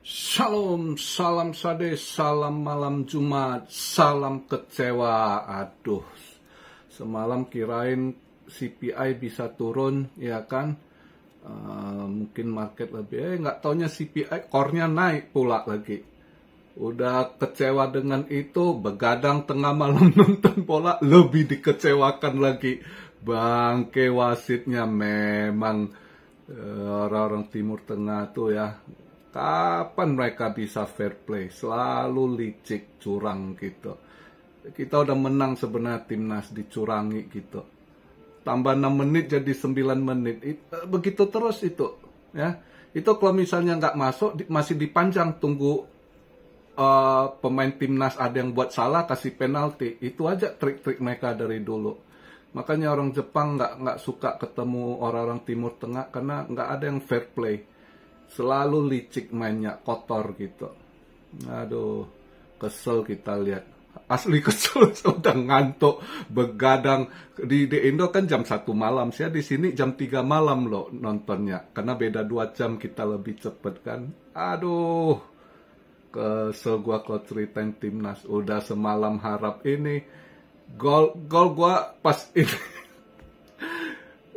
Shalom, salam sade, salam malam Jumat, salam kecewa. Aduh, semalam kirain CPI bisa turun, ya kan? Mungkin market lebih, nggak taunya CPI core-nya naik pula lagi. Udah kecewa dengan itu, begadang tengah malam nonton bola, lebih dikecewakan lagi. Bangke wasitnya memang orang-orang Timur Tengah tuh ya. Kapan mereka bisa fair play? Selalu licik, curang gitu. Kita udah menang sebenarnya timnas dicurangi gitu. Tambah 6 menit jadi 9 menit. Begitu terus itu. Ya. Itu kalau misalnya nggak masuk, masih dipanjang tunggu pemain timnas ada yang buat salah, kasih penalti. Itu aja trik-trik mereka dari dulu. Makanya orang Jepang nggak suka ketemu orang-orang Timur Tengah karena nggak ada yang fair play. Selalu licik mainnya, kotor gitu. Aduh, kesel kita lihat. Asli kesel, sudah ngantuk, begadang. Di Indo kan jam 1 malam, saya di sini jam 3 malam loh nontonnya. Karena beda 2 jam kita lebih cepet kan. Aduh, kesel gua kalau ceritain timnas. Udah semalam harap ini. Gol gua pas ini.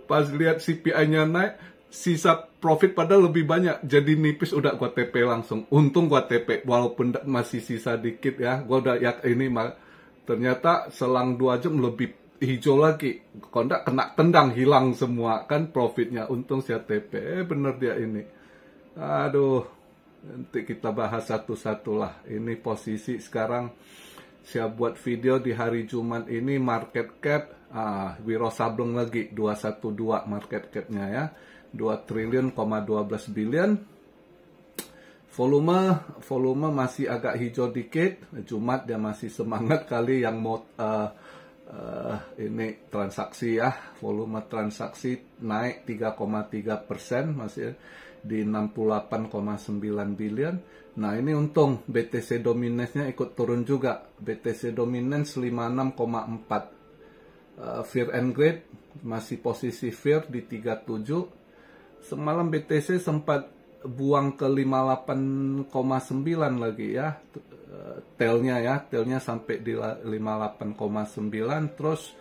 Pas lihat CPI-nya naik, sisa profit padahal lebih banyak, jadi nipis, udah gua TP langsung. Untung gua TP walaupun masih sisa dikit ya. Gua udah ini ternyata selang 2 jam lebih hijau lagi. Kalau enggak kena tendang hilang semua kan profitnya. Untung saya TP. Bener dia ini. Aduh, nanti kita bahas satu-satu lah. Ini posisi sekarang saya buat video di hari Jumat ini market cap Wiro Sableng lagi 212 market capnya ya. 2 triliun, 12 billion. Volume masih agak hijau dikit. Jumat dia masih semangat kali yang mau ini transaksi ya. Volume transaksi naik 3,3%, masih di 68,9 billion. Nah ini untung BTC Dominance-nya ikut turun juga. BTC Dominance 56,4. Fear and Greed masih posisi Fear di 37. Semalam BTC sempat buang ke 58,9 lagi ya. Tailnya sampai di 58,9. Terus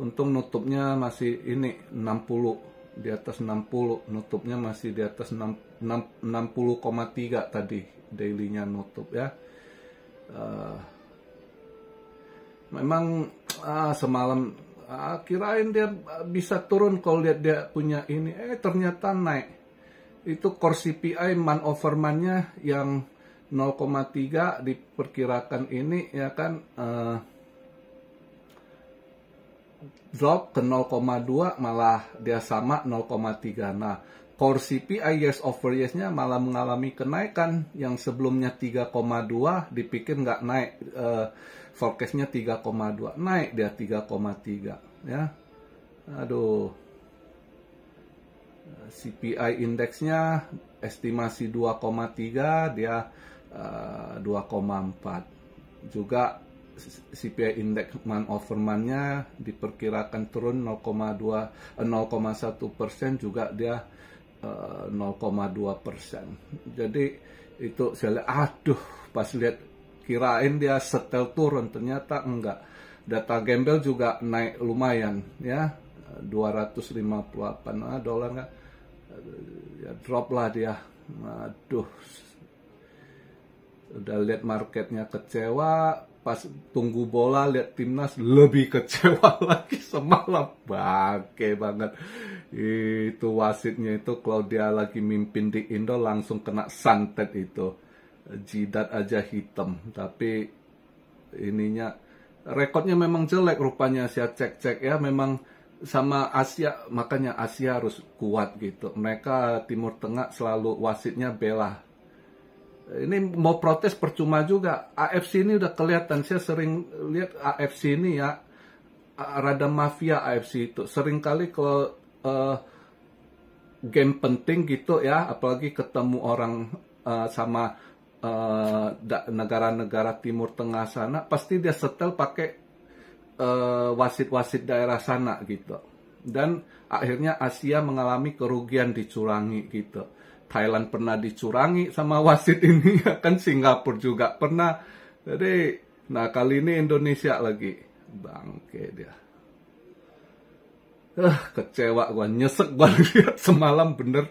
untung nutupnya masih ini 60, di atas 60. Nutupnya masih di atas 60,3 tadi dailynya nutup ya. Memang semalam kirain dia bisa turun kalau lihat dia punya ini, ternyata naik. Itu core CPI man over man-nya yang 0,3 diperkirakan ini ya kan drop ke 0,2, malah dia sama 0,3. Nah, core CPI years over years-nya malah mengalami kenaikan. Yang sebelumnya 3,2 dipikir nggak naik, forecast-nya 3,2, naik dia 3,3 ya. Aduh, CPI indeksnya estimasi 2,3, dia 2,4. Juga CPI indeks man over man-nya diperkirakan turun 0,1%, juga dia 0,2%. Jadi itu saya lihat, aduh, pas lihat kirain dia setel turun, ternyata enggak. Data gembel juga naik lumayan ya, 258 dolar enggak, ya drop lah dia. Aduh, udah lihat marketnya kecewa. Pas tunggu bola lihat timnas lebih kecewa lagi semalam. Bangke banget. Itu wasitnya itu kalau dia lagi mimpin di Indo langsung kena santet itu. Jidat aja hitam. Tapi ininya rekodnya memang jelek rupanya, saya cek-cek ya. Memang sama Asia, makanya Asia harus kuat gitu. Mereka Timur Tengah selalu wasitnya bela. Ini mau protes percuma juga. AFC ini udah kelihatan. Saya sering lihat AFC ini ya, rada mafia AFC itu. Sering kali kalau game penting gitu ya, apalagi ketemu orang sama negara-negara Timur Tengah sana, pasti dia setel pakai wasit-wasit daerah sana gitu. Dan akhirnya Asia mengalami kerugian, dicurangi gitu. Thailand pernah dicurangi sama wasit ini, kan Singapura juga pernah. Jadi, nah kali ini Indonesia lagi. Bangke dia. Kecewa gua, nyesek gua lihat semalam bener.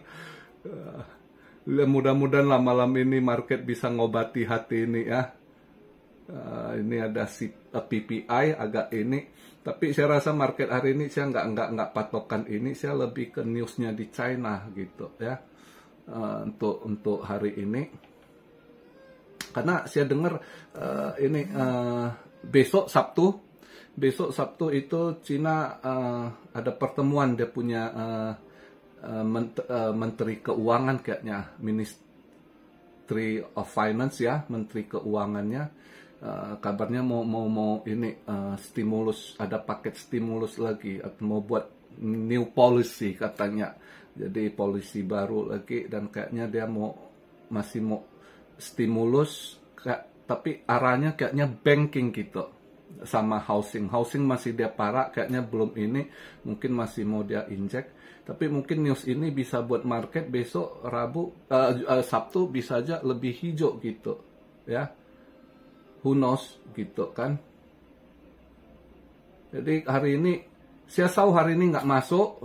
Mudah-mudahan lah malam ini market bisa ngobati hati ini ya. Ini ada PPI agak ini, tapi saya rasa market hari ini saya nggak patokan ini, saya lebih ke newsnya di China gitu ya. Untuk hari ini, karena saya dengar ini besok Sabtu itu Cina ada pertemuan, dia punya Menteri Keuangan kayaknya, Ministry of Finance ya, Menteri Keuangannya. Kabarnya mau ini stimulus, ada paket stimulus lagi, atau mau buat new policy katanya, jadi polisi baru lagi, dan kayaknya dia masih mau stimulus, tapi arahnya kayaknya banking gitu, sama housing masih dia parah, kayaknya belum ini, mungkin masih mau dia injek. Tapi mungkin news ini bisa buat market besok Sabtu bisa aja lebih hijau gitu ya. Who knows gitu kan. Jadi hari ini saya tahu hari ini nggak masuk,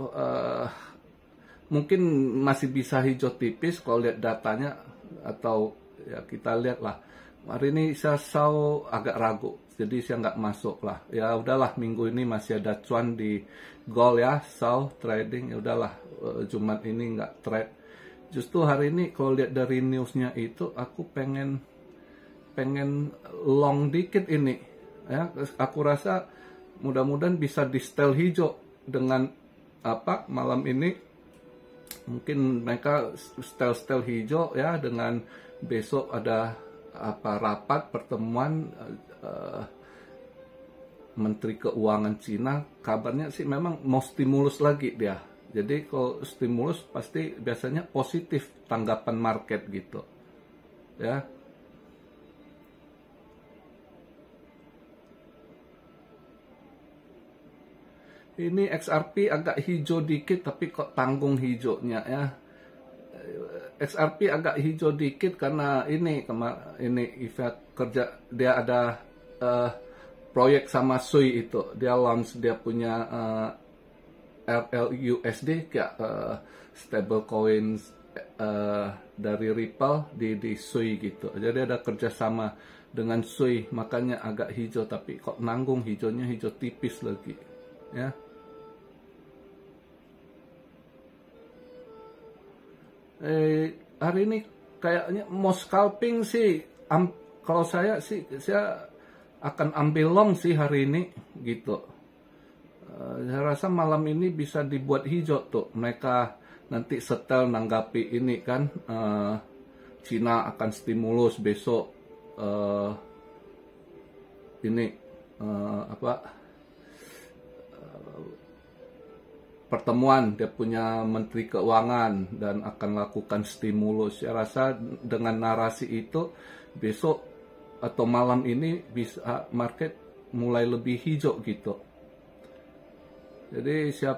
mungkin masih bisa hijau tipis kalau lihat datanya, atau ya kita lihat lah. Hari ini saya tahu agak ragu, jadi saya nggak masuk lah. Ya udahlah, minggu ini masih ada cuan di gold ya, South trading, ya udahlah, Jumat ini nggak trade. Justru hari ini kalau lihat dari newsnya itu, aku pengen long dikit ini ya. Aku rasa mudah-mudahan bisa di setel hijau dengan malam ini, mungkin mereka setel hijau ya, dengan besok ada rapat pertemuan Menteri Keuangan Cina. Kabarnya sih memang mau stimulus lagi dia. Jadi kalau stimulus pasti biasanya positif tanggapan market gitu ya. Ini XRP agak hijau dikit, tapi kok tanggung hijaunya ya. XRP agak hijau dikit karena ini event kerja, dia ada proyek sama Sui itu. Dia launch dia punya RLUSD kayak stable coins dari Ripple di Sui gitu. Jadi ada kerjasama dengan Sui, makanya agak hijau, tapi kok nanggung hijaunya, hijau tipis lagi ya. Hari ini kayaknya mau scalping sih, kalau saya akan ambil long sih hari ini gitu. Saya rasa malam ini bisa dibuat hijau tuh, mereka nanti setel nanggapi ini kan, Cina akan stimulus besok, pertemuan, dia punya Menteri Keuangan dan akan lakukan stimulus. Saya rasa dengan narasi itu besok atau malam ini bisa market mulai lebih hijau gitu. Jadi saya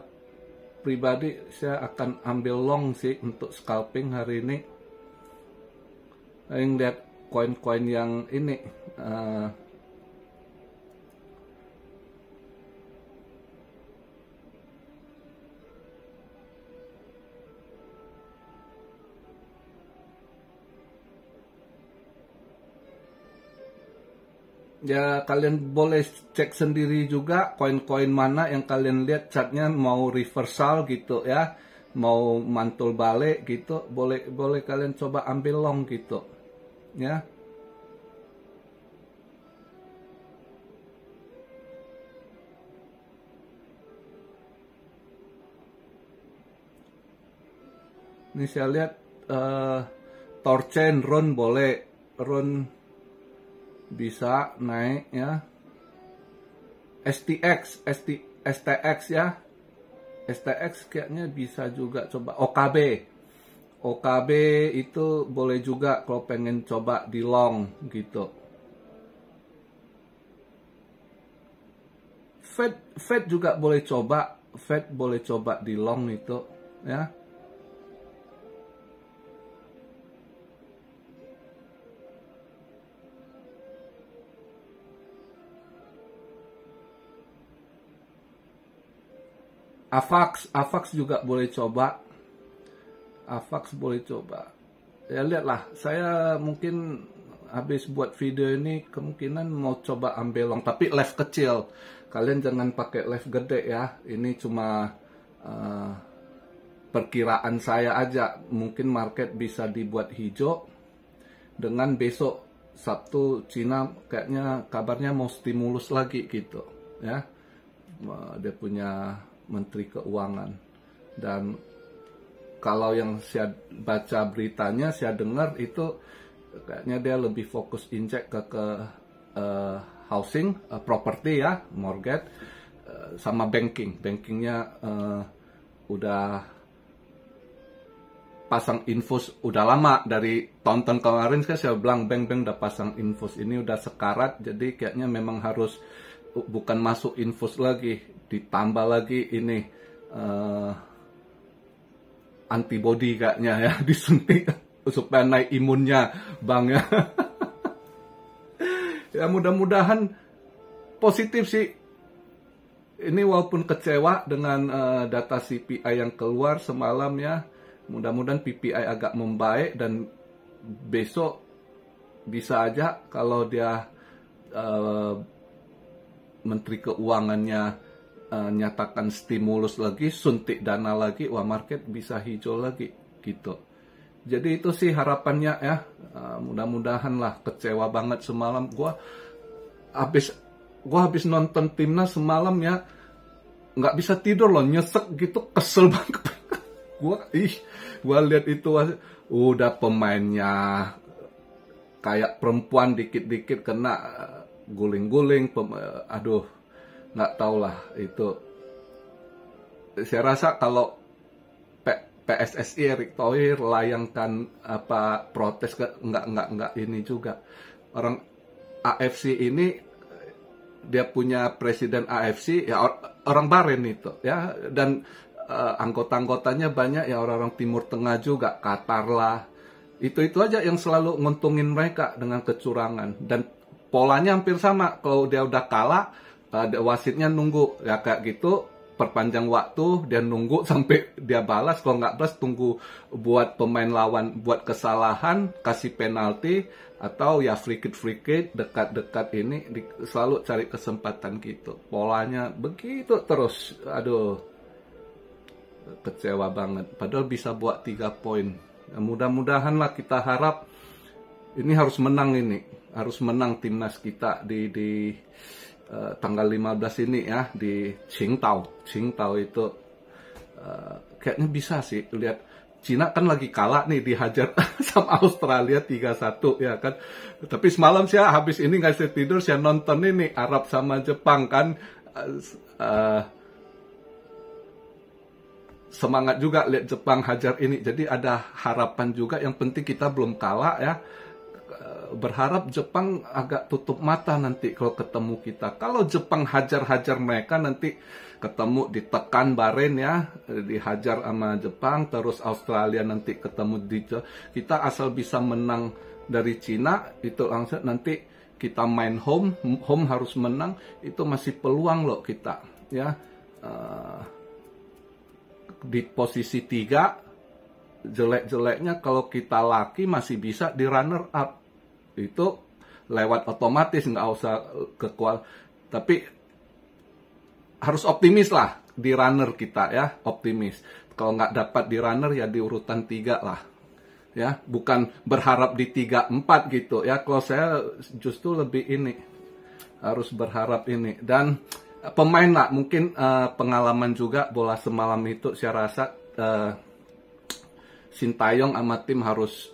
pribadi saya akan ambil long sih untuk scalping hari ini. Yang lihat koin-koin yang ini ya, kalian boleh cek sendiri juga koin-koin mana yang kalian lihat chartnya mau reversal gitu ya, mau mantul balik gitu, boleh kalian coba ambil long gitu ya. Ini saya lihat Torchain, Ron boleh, Ron bisa naik ya. STX ya, STX kayaknya bisa juga coba. OKB itu boleh juga kalau pengen coba di long gitu. Fed juga boleh coba, Fed boleh coba di long itu ya. Avax juga boleh coba. Avax boleh coba. Ya lihatlah, saya mungkin habis buat video ini kemungkinan mau coba ambil long, tapi left kecil. Kalian jangan pakai left gede ya. Ini cuma perkiraan saya aja. Mungkin market bisa dibuat hijau dengan besok Sabtu Cina kayaknya kabarnya mau stimulus lagi gitu ya. Dia punya Menteri Keuangan, dan kalau yang saya baca beritanya, saya dengar itu kayaknya dia lebih fokus injek ke housing, property ya, mortgage, sama bankingnya udah pasang infus udah lama. Dari tahun-tahun kemarin kan saya bilang bank udah pasang infus, ini udah sekarat, jadi kayaknya memang harus bukan masuk infus lagi, ditambah lagi ini antibody kayaknya ya, disuntik supaya naik imunnya bang ya. Ya mudah-mudahan positif sih. Ini walaupun kecewa dengan data CPI yang keluar semalam ya, mudah-mudahan PPI agak membaik, dan besok bisa aja kalau dia Menteri Keuangannya nyatakan stimulus lagi, suntik dana lagi, wah market bisa hijau lagi gitu. Jadi itu sih harapannya ya. Mudah-mudahan lah. Kecewa banget semalam. Gua habis nonton timnas semalam ya, nggak bisa tidur loh, nyesek gitu, kesel banget. Gua lihat itu udah pemainnya kayak perempuan, dikit-dikit kena guling-guling, aduh, nggak tau lah itu. Saya rasa kalau PSSI Erick Thohir layangkan apa protes nggak ini juga. Orang AFC ini dia punya presiden AFC ya, orang Bahrain itu ya, dan anggota-anggotanya banyak ya orang-orang Timur Tengah juga, Qatar lah. Itu aja yang selalu nguntungin mereka dengan kecurangan, dan polanya hampir sama. Kalau dia udah kalah, wasitnya nunggu ya kayak gitu, perpanjang waktu, dia nunggu sampai dia balas. Kalau nggak balas, tunggu buat pemain lawan buat kesalahan, kasih penalti, atau ya free kick dekat-dekat ini, selalu cari kesempatan gitu. Polanya begitu terus, aduh, kecewa banget. Padahal bisa buat 3 poin. Nah, mudah-mudahan lah, kita harap ini harus menang, harus menang timnas kita di tanggal 15 ini ya, di Qingdao itu kayaknya bisa sih. Lihat Cina kan lagi kalah nih, dihajar sama Australia 3-1 ya kan. Tapi semalam saya habis ini nggak bisa tidur, saya nonton ini Arab sama Jepang kan, semangat juga lihat Jepang hajar ini. Jadi ada harapan juga, yang penting kita belum kalah ya. Berharap Jepang agak tutup mata nanti kalau ketemu kita. Kalau Jepang hajar-hajar mereka, nanti ketemu ditekan Bahrain ya, dihajar sama Jepang, terus Australia nanti ketemu kita, asal bisa menang dari Cina itu langsung nanti kita main home harus menang, itu masih peluang loh kita ya. Di posisi 3 jelek-jeleknya kalau kita laki masih bisa di runner up, itu lewat otomatis, nggak usah tapi harus optimis lah di runner kita ya, optimis. Kalau nggak dapat di runner ya di urutan 3 lah ya, bukan berharap di 3-4 gitu ya. Kalau saya justru lebih ini, harus berharap ini. Dan pemain lah, mungkin pengalaman juga bola semalam itu, saya rasa Sintayong sama tim harus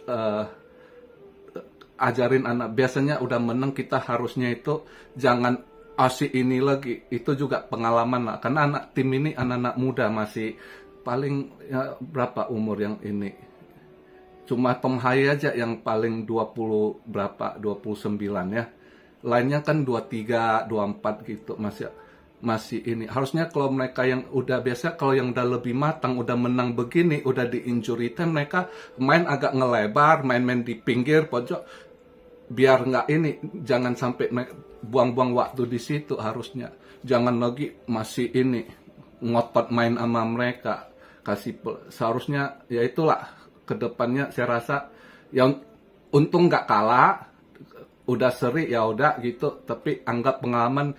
ajarin anak. Biasanya udah menang, kita harusnya itu jangan asik ini lagi. Itu juga pengalaman lah, karena anak tim ini anak-anak muda, masih paling ya, berapa umur yang ini, cuma Tom Hai aja yang paling 29 ya, lainnya kan 23, 24 gitu, masih ini. Harusnya kalau mereka yang udah biasa, kalau yang udah lebih matang, udah menang begini, udah di injury time, mereka main agak ngelebar, main-main di pinggir pojok, biar nggak ini, jangan sampai buang-buang waktu di situ. Harusnya jangan lagi masih ini ngotot main sama mereka. Seharusnya ya itulah kedepannya saya rasa yang untung nggak kalah, udah seri ya udah gitu, tapi anggap pengalaman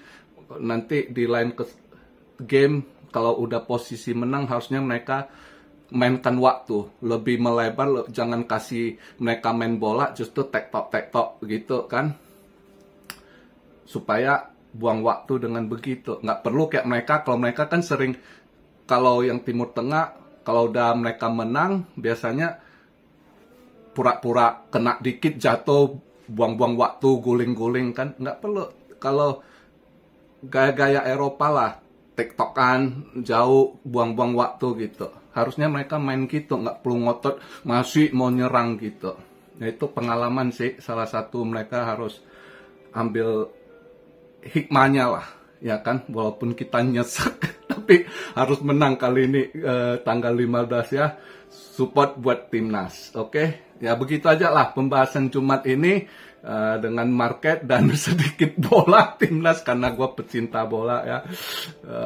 nanti di lain game kalau udah posisi menang harusnya mereka mainkan waktu lebih melebar, jangan kasih mereka main bola justru tek-tok gitu kan, supaya buang waktu dengan begitu. Nggak perlu kayak mereka, kalau mereka kan sering, kalau yang Timur Tengah kalau udah mereka menang biasanya pura-pura kena dikit jatuh, buang-buang waktu, guling-guling kan. Nggak perlu. Kalau gaya-gaya Eropa lah, tektokan jauh, buang-buang waktu gitu. Harusnya mereka main gitu, nggak perlu ngotot masih mau nyerang gitu. Nah, itu pengalaman sih, salah satu mereka harus ambil hikmahnya lah, ya kan. Walaupun kita nyesek, tapi harus menang kali ini tanggal 15 ya. Support buat timnas, oke? Ya begitu aja lah pembahasan Jumat ini dengan market dan sedikit bola timnas, karena gue pecinta bola ya.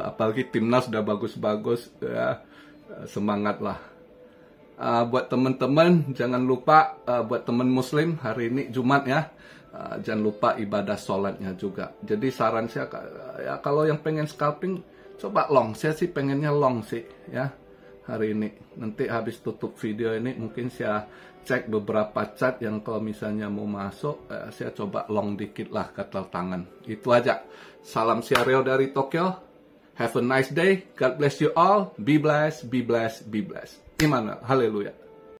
Apalagi timnas udah bagus-bagus ya, semangat lah. Buat teman-teman jangan lupa, buat teman muslim hari ini Jumat ya, jangan lupa ibadah sholatnya juga. Jadi saran saya ya, kalau yang pengen scalping coba long. Saya sih pengennya long sih ya hari ini. Nanti habis tutup video ini mungkin saya cek beberapa chart yang kalau misalnya mau masuk, saya coba long dikit lah gatal tangan. Itu aja. Salam Siareo dari Tokyo. Have a nice day. God bless you all. Be blessed, be blessed, be blessed. Gimana? Haleluya.